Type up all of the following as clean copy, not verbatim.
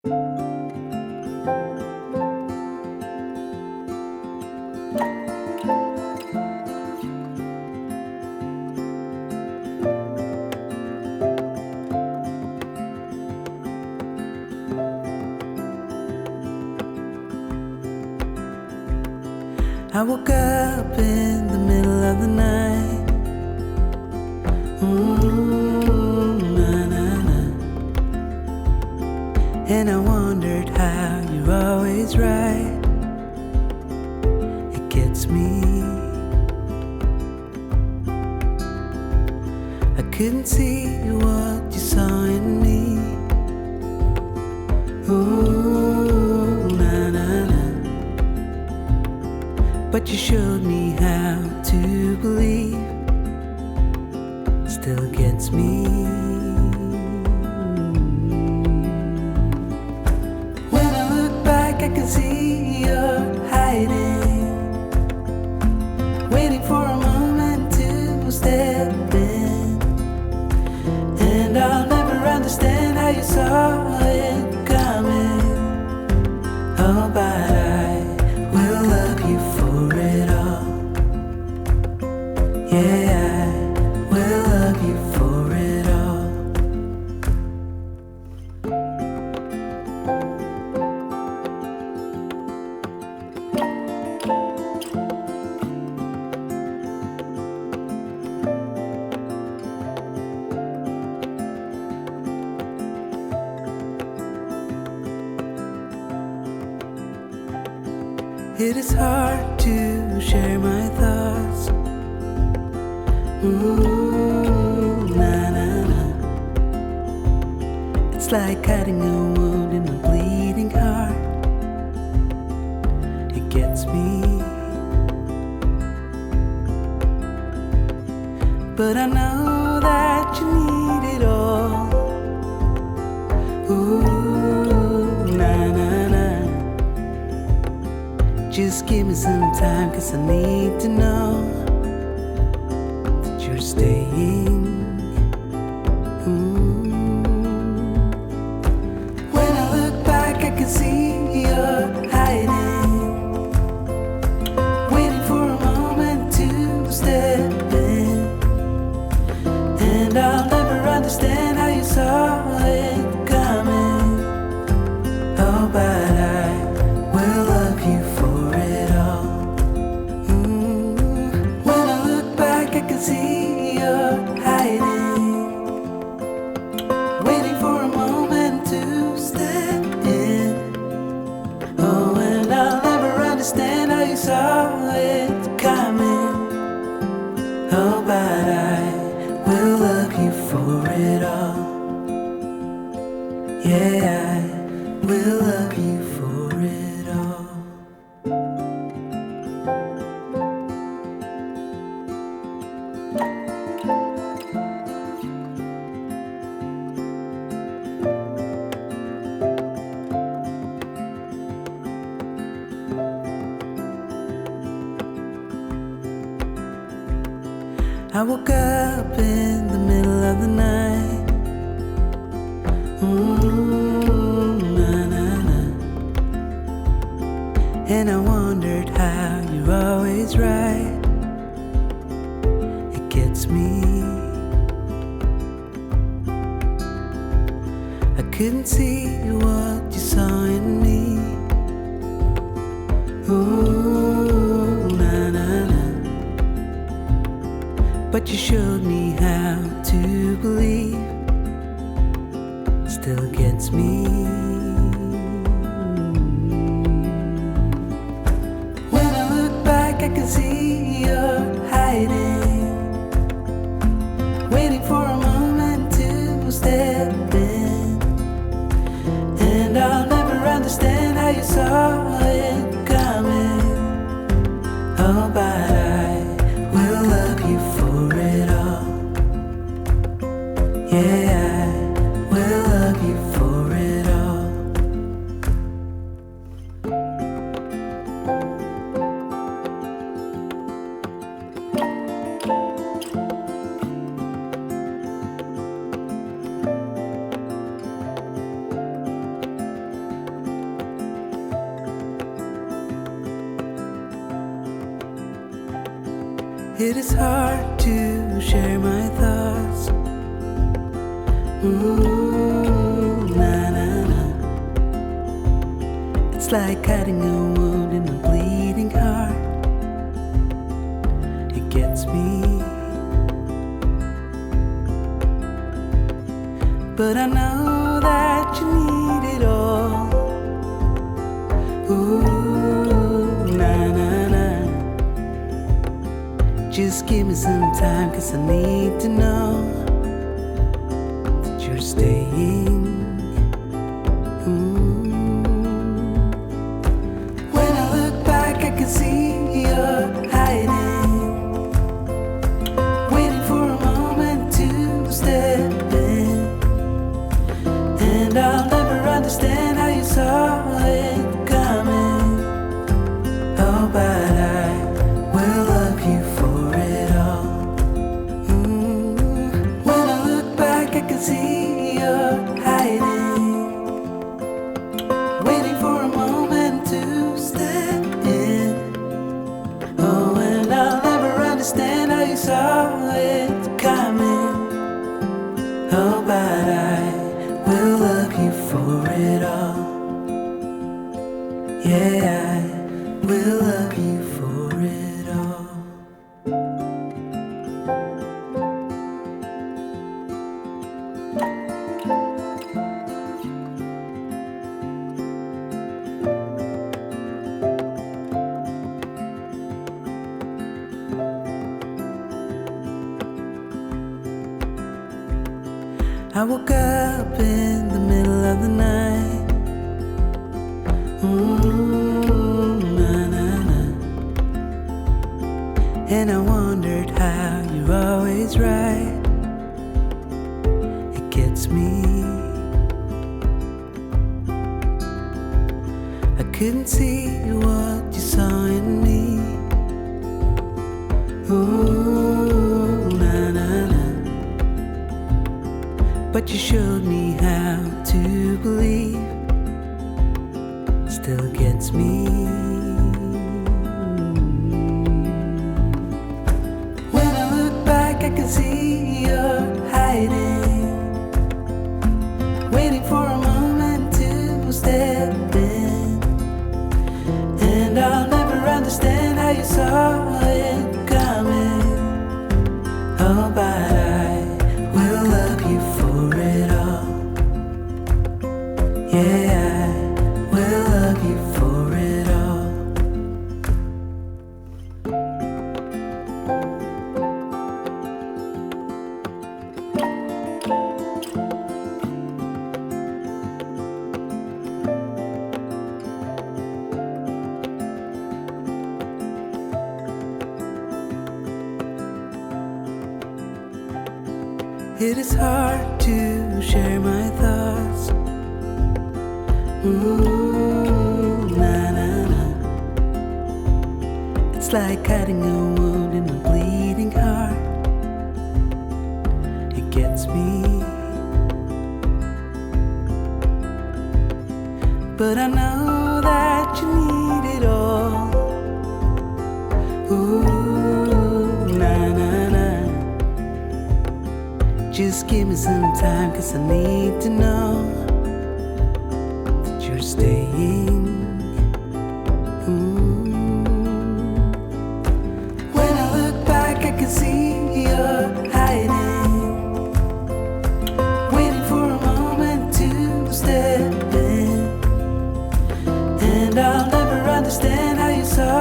I woke up in the middle of the night. Na, na, na. And I wondered how you're always right. It gets me. I couldn't see what you saw in me. Ooh, na, na, na. But you showed me how to believe. Still gets me. When I look back, I can see you're hiding, waiting for a moment to step in. And I'll never understand how you saw it coming. Oh, but I will love you for it all. Yeah, I will love you for it all. It is hard to share my thoughts. Ooh, na, na, na. It's like cutting a wound in a bleeding heart. It gets me. But I know that you need it all. Ooh, na, na, na. Just give me some time, 'cause I need to know that you're staying. When I look back, I can see you're hiding, waiting for a moment to step in. And I'll never understand how you saw it coming. Oh, but I will love you for it all. When I look back, I can see you're hiding, waiting for a moment to step in. Oh, and I'll never understand how you saw it coming. Oh, but I will love you for it all. Yeah, I will love you for it all. I woke up in the middle of the night. Na, na, na. And I wondered how you're always right. It gets me. I couldn't see what you saw in me. Ooh, na, na, na. But you showed me how to believe. Still gets me. When I look back, I can see you're hiding, waiting for a moment to step in. And I'll never understand how you saw it coming. Oh, but I will love you for it all. It is hard to share my thoughts. Ooh, na na na. It's like cutting a wound in a bleeding heart. It gets me. But I know that you need it all. Ooh, na na na. Just give me some time, 'cause I need to know that you're staying. When I look back, I can see you're hiding, waiting for a moment to step in. And I'll never understand how you saw it coming. Oh, but I will love you for it all. When I look back, I can see you're hiding, waiting for a moment to step in. Oh, and I'll never understand how you saw it coming. Oh, but I will love you for it all. Yeah, I will love you for it all. I woke up in the middle of the night. Na, na, na. And I wondered how you're always right. It gets me. I couldn't see what you saw in me. Ooh, na, na, na. But you showed me how to believe. Still gets me. When I look back, I can see you're hiding, waiting for a moment to step in. And I'll never understand how you saw it coming. Oh, but I will love you for it all. Yeah, I will love you for it all. It is hard to share my thoughts. Ooh, na na na. It's like cutting a wound in a bleeding heart. It gets me. But I know that you need it all. Ooh, na na na. Just give me some time, 'cause I need to know that you're staying. When I look back, I can see you're hiding, waiting for a moment to step in. And I'll never understand how you saw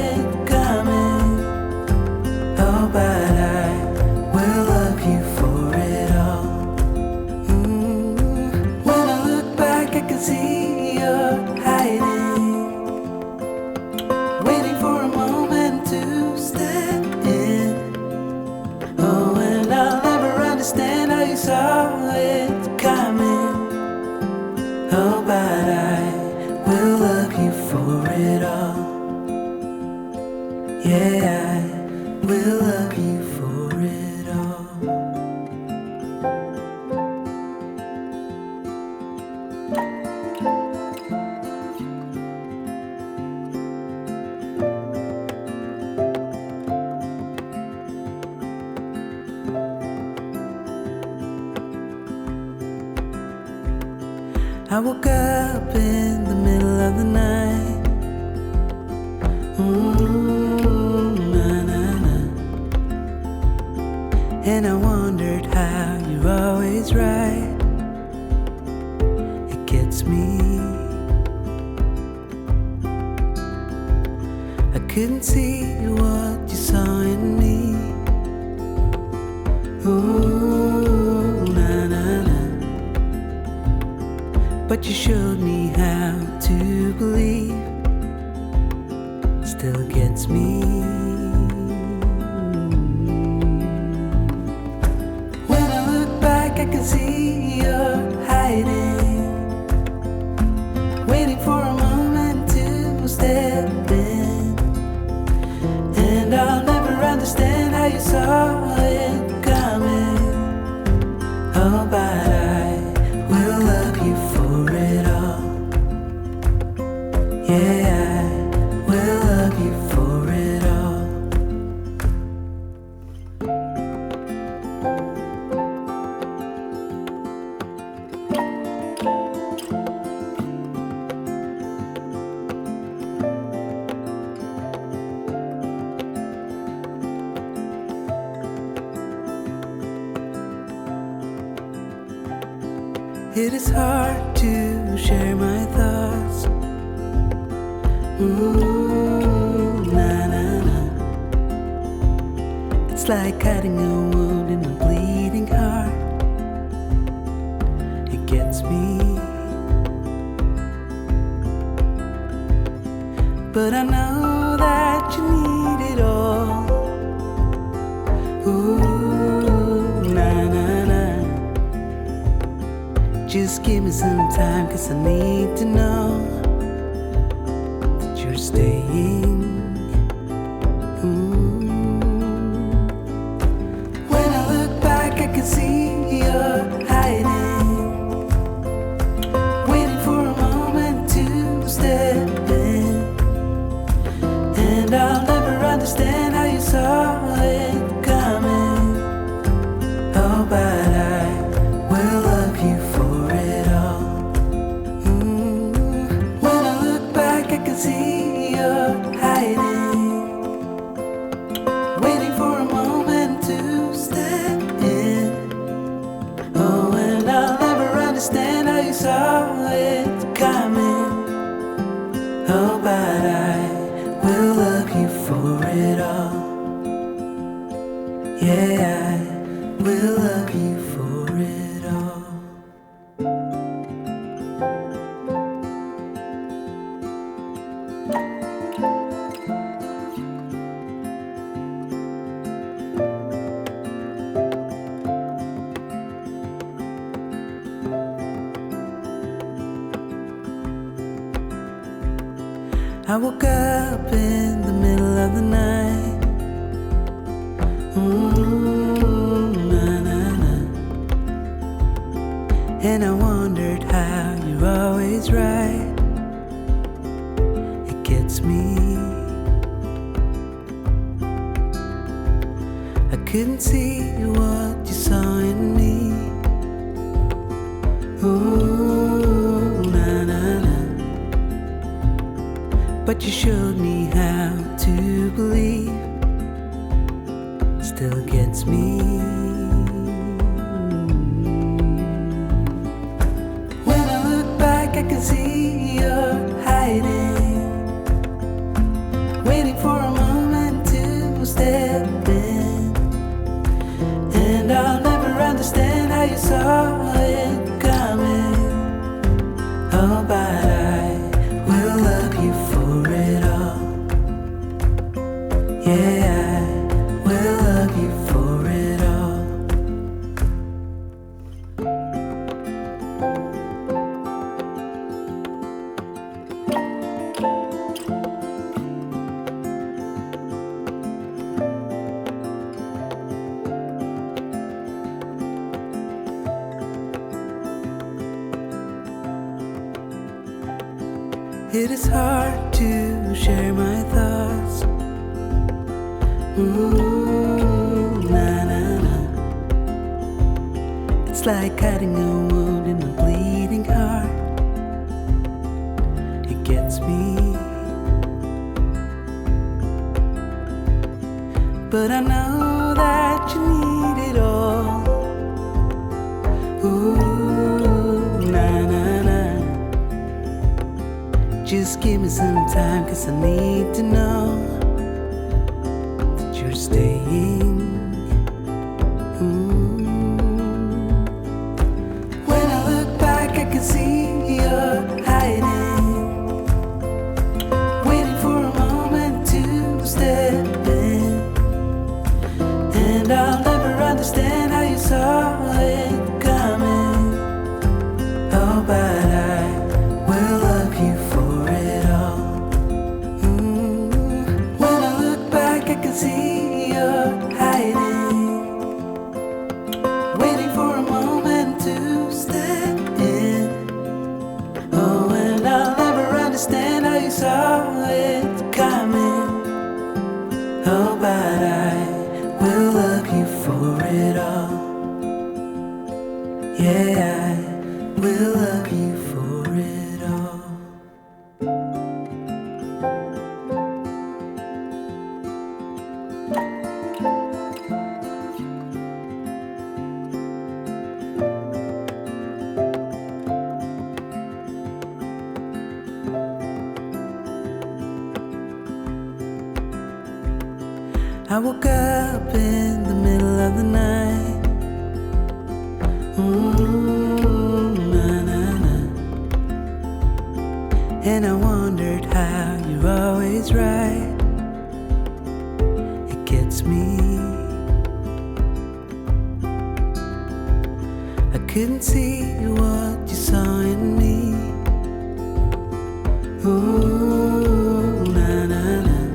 it coming. Oh, but I will love you for it all. When I look back, I can see you're hiding, waiting for a moment to step in. Oh, and I'll never understand how you saw it coming. Oh, but I will love you for it all. Yeah, I will love you for it all. I woke up in the middle of the night. Na, na, na. And I wondered how you're always right. It gets me. I couldn't see what you saw in me. Ooh, na, na, na. But you showed me how to believe. Still gets me. When I look back, I can see you're hiding, waiting for a moment to step in. And I'll never understand how you saw it coming. Oh, but I will love you for it all. Yeah, I will love you for it all. It is hard to share my thoughts. Ooh, na, na, na. It's like cutting a wound in a bleeding heart. It gets me. But I know that you need it all. Ooh, na, na, na. Just give me some time, 'cause I need to know that you're staying. When I look back, I can see you're hiding, waiting for a moment to step in. And I'll never understand how you saw it coming. Oh, but I will love you for it all. When I look back, I can see you're hiding, waiting for a moment to step in. Oh, and I'll never understand how you saw it coming. Oh, but I will love you for it all. Yeah, I will love you for it all. I woke up in the middle of the night. Na, na, na. And I wondered how you're always right. It gets me. I couldn't see what you saw in me. Ooh, na, na, na. But you showed me how to believe. Still gets me. When I look back, I can see you're hiding, waiting for a moment to step in. And I'll never understand how you saw it coming. Oh, but I will love you for it all. Yeah, I will love you for it all. It is hard to share my thoughts. Ooh, na, na, na. It's like cutting a wound in a bleeding heart. gets me. But I know that you need it all. Ooh, nah, nah, nah. Just give me some time, 'cause I need to know that you're staying. When I look back, I can see you're hiding, waiting for a moment to step in. And I'll never understand how you saw it coming. Oh, but I will love you for it all. When I look back, I can see you're hiding, waiting for a moment to step in. Oh, and I'll never understand how you saw it coming. Oh, but I will love you for it all. Yeah, I will love you for it all. I woke up in the middle of the night. Nah, nah, nah. And I wondered how you're always right. It gets me. I couldn't see what you saw in me. Ooh, nah, nah, nah.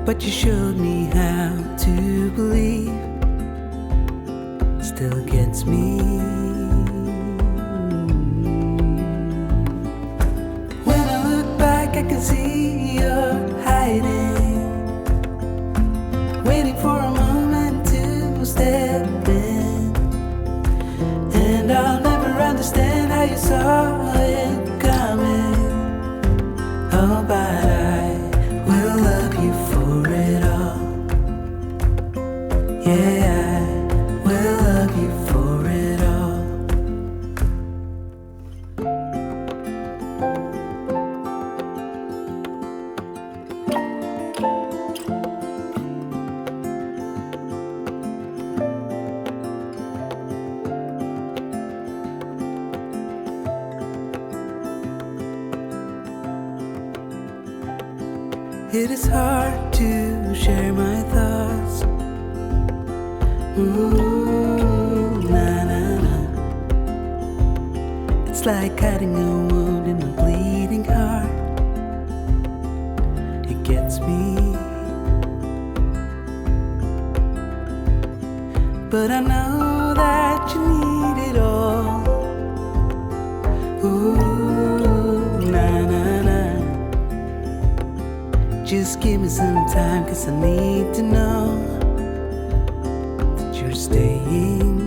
But you showed me how to believe. Still gets me. When I look back, I can see you're hiding, waiting for a moment to step in. And I'll never understand how you saw it coming. Oh, but I will love you for it all. Yeah, I will love you for it all. It is hard to share my thoughts. Nah, nah, nah. It's like hiding a wound in a bleeding heart. It gets me. But I know that you need it all. Ooh, nah, nah, nah. Just give me some time, 'cause I need to know that you're staying.